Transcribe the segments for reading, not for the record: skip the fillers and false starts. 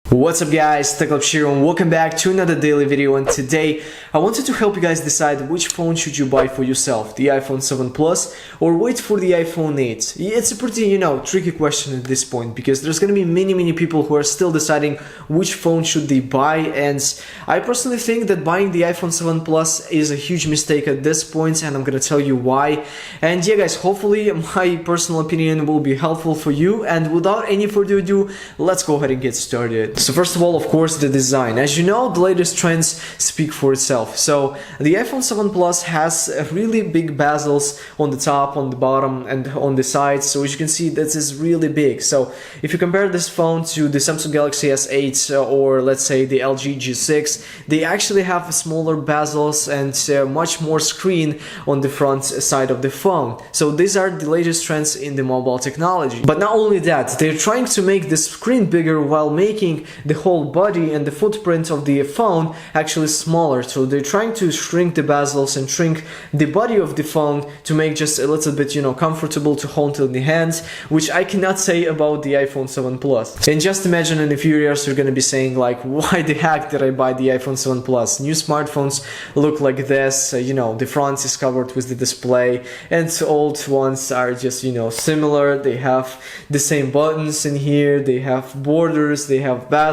What's up guys, Shiro, and welcome back to another daily video. And today I wanted to help you guys decide which phone should you buy for yourself, the iPhone 7 Plus or wait for the iPhone 8. It's a pretty, tricky question at this point, because there's gonna be many people who are still deciding which phone should they buy, and I personally think that buying the iPhone 7 Plus is a huge mistake at this point, and I'm gonna tell you why. And yeah guys, hopefully my personal opinion will be helpful for you, and without any further ado, let's go ahead and get started. So first of all, of course, the design. As you know, the latest trends speak for itself. So the iPhone 7 Plus has really big bezels on the top, on the bottom, and on the sides. So as you can see, this is really big. So if you compare this phone to the Samsung Galaxy S8 or let's say the LG G6, they actually have smaller bezels and much more screen on the front side of the phone. So these are the latest trends in the mobile technology. But not only that, they're trying to make the screen bigger while making the whole body and the footprint of the phone actually smaller. So they're trying to shrink the bezels and shrink the body of the phone to make just a little bit, comfortable to hold in the hands, which I cannot say about the iPhone 7 Plus. And just imagine in a few years you're gonna be saying like, why the heck did I buy the iPhone 7 Plus? New smartphones look like this, the front is covered with the display, and old ones are just, similar. They have the same buttons in here, they have borders, they have bezels.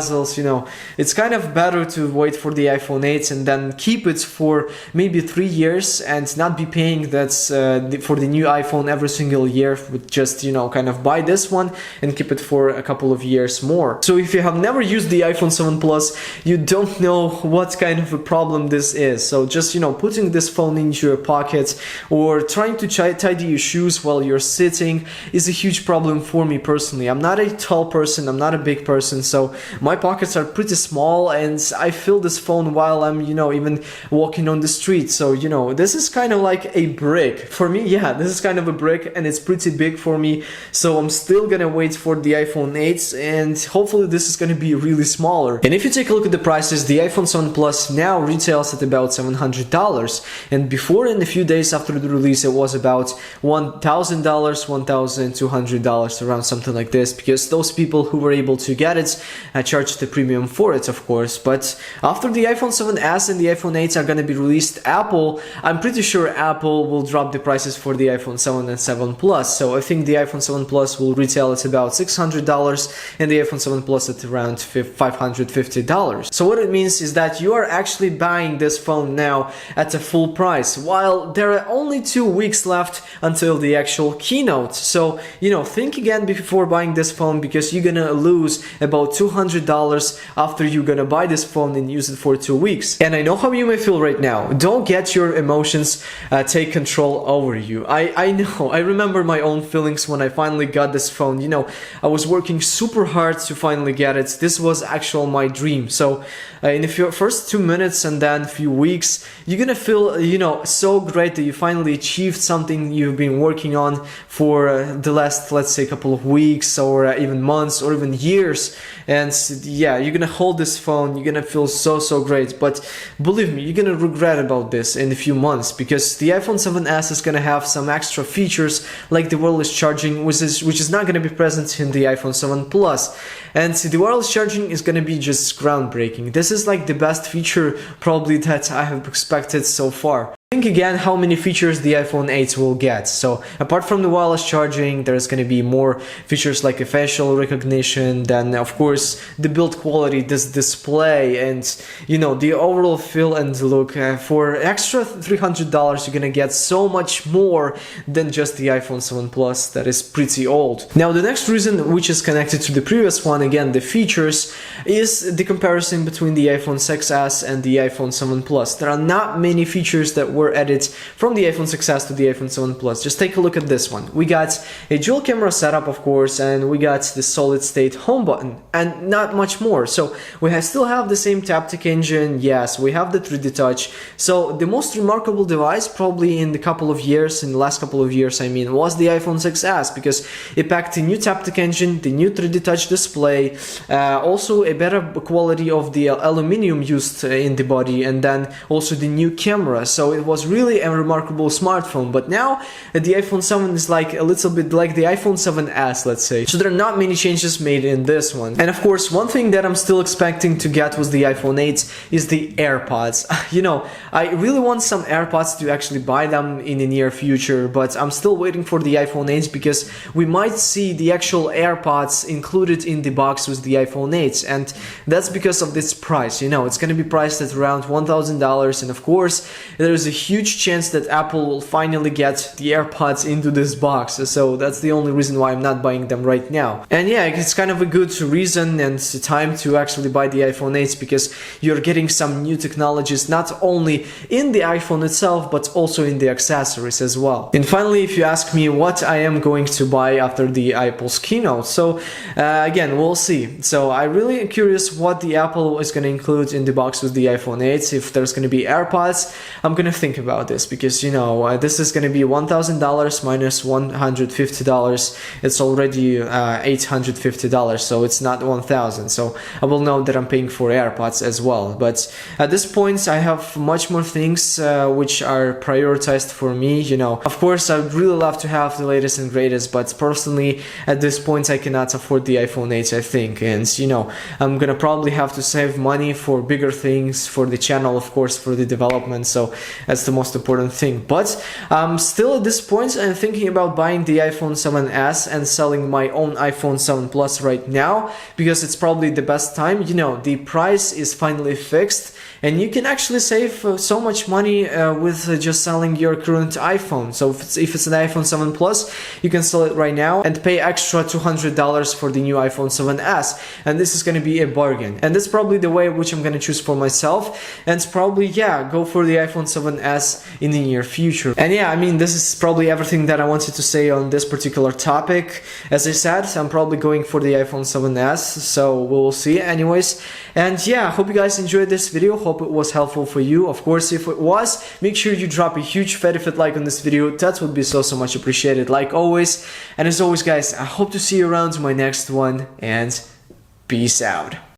It's kind of better to wait for the iPhone 8 and then keep it for maybe 3 years and not be paying for the new iPhone every single year, with just kind of buy this one and keep it for a couple of years more. So if you have never used the iPhone 7 Plus, you don't know what kind of a problem this is. So just putting this phone into your pocket or trying to tidy your shoes while you're sitting is a huge problem for me personally. I'm not a tall person, I'm not a big person, so my pockets are pretty small, and I feel this phone while I'm even walking on the street. So this is kind of like a brick for me. Yeah, this is kind of a brick, and it's pretty big for me. So I'm still gonna wait for the iPhone 8, and hopefully this is gonna be really smaller. And if you take a look at the prices, the iPhone 7 Plus now retails at about $700, and before, in a few days after the release, it was about $1,000, $1,200, around something like this, because those people who were able to get it charged the premium for it, of course. But after the iPhone 7s and the iPhone 8 are gonna be released, I'm pretty sure Apple will drop the prices for the iPhone 7 and 7 Plus. So I think the iPhone 7 Plus will retail at about $600 and the iPhone 7 Plus at around $550. So what it means is that you are actually buying this phone now at a full price, while there are only 2 weeks left until the actual keynote. So think again before buying this phone, because you're gonna lose about $200 after you're gonna buy this phone and use it for 2 weeks. And I know how you may feel right now. Don't get your emotions take control over you. I know, I remember my own feelings when I finally got this phone. I was working super hard to finally get it. This was actually my dream. So in the first 2 minutes and then a few weeks, you're gonna feel so great that you finally achieved something you've been working on for the last, let's say, couple of weeks or even months or even years. And yeah, you're gonna hold this phone, you're gonna feel so great. But believe me, you're gonna regret about this in a few months, because the iPhone 7s is gonna have some extra features like the wireless charging, which is not gonna be present in the iPhone 7 Plus. And the wireless charging is gonna be just groundbreaking. This is like the best feature probably that I have expected so far. Think again how many features the iPhone 8 will get. So apart from the wireless charging, there's going to be more features like facial recognition, then of course the build quality, this display, and the overall feel and look. For extra $300, you're going to get so much more than just the iPhone 7 Plus that is pretty old. Now the next reason, which is connected to the previous one, again the features, is the comparison between the iPhone 6s and the iPhone 7 Plus. There are not many features that were added from the iPhone 6s to the iPhone 7 Plus. Just take a look at this one. We got a dual camera setup, of course, and we got the solid state home button, and not much more. So we still have the same Taptic engine. Yes, we have the 3D touch. So the most remarkable device probably in the last couple of years, was the iPhone 6s, because it packed the new Taptic engine, the new 3D touch display, also a better quality of the aluminum used in the body, and then also the new camera. So it was really a remarkable smartphone, but now the iPhone 7 is like a little bit like the iPhone 7s, let's say. So there are not many changes made in this one. And of course, one thing that I'm still expecting to get with the iPhone 8 is the AirPods. You know, I really want some AirPods to actually buy them in the near future, but I'm still waiting for the iPhone 8 because we might see the actual AirPods included in the box with the iPhone 8, and that's because of this price. You know, it's going to be priced at around $1,000, and of course there is a huge chance that Apple will finally get the AirPods into this box, so that's the only reason why I'm not buying them right now. And yeah, it's kind of a good reason and time to actually buy the iPhone 8 because you're getting some new technologies not only in the iPhone itself but also in the accessories as well. And finally, if you ask me what I am going to buy after the Apple's keynote, so again, we'll see. So I'm really curious what the Apple is going to include in the box with the iPhone 8. If there's going to be AirPods, I'm going to think about this because, you know, this is going to be $1,000 minus $150. It's already $850, so it's not $1,000. So I will know that I'm paying for AirPods as well. But at this point, I have much more things which are prioritized for me. You know, of course, I would really love to have the latest and greatest, but personally, at this point, I cannot afford the iPhone 8, I think. And, you know, I'm gonna probably have to save money for bigger things, for the channel, of course, for the development. So that's the most important thing. But still at this point, I'm thinking about buying the iPhone 7s and selling my own iPhone 7 Plus right now because it's probably the best time. You know, the price is finally fixed and you can actually save so much money with just selling your current iPhone. So if it's an iPhone 7 Plus, you can sell it right now and pay extra $200 for the new iPhone 7s, and this is going to be a bargain. And that's probably the way which I'm going to choose for myself, and it's probably, yeah, go for the iPhone 7s in the near future. And yeah, I mean, this is probably everything that I wanted to say on this particular topic. As I said, I'm probably going for the iPhone 7s, so we'll see anyways. And yeah, hope you guys enjoyed this video. Hope it was helpful for you. Of course, if it was, make sure you drop a huge fat like on this video. That would be so much appreciated, like always. And as always, guys, I hope to see you around my next one, and peace out.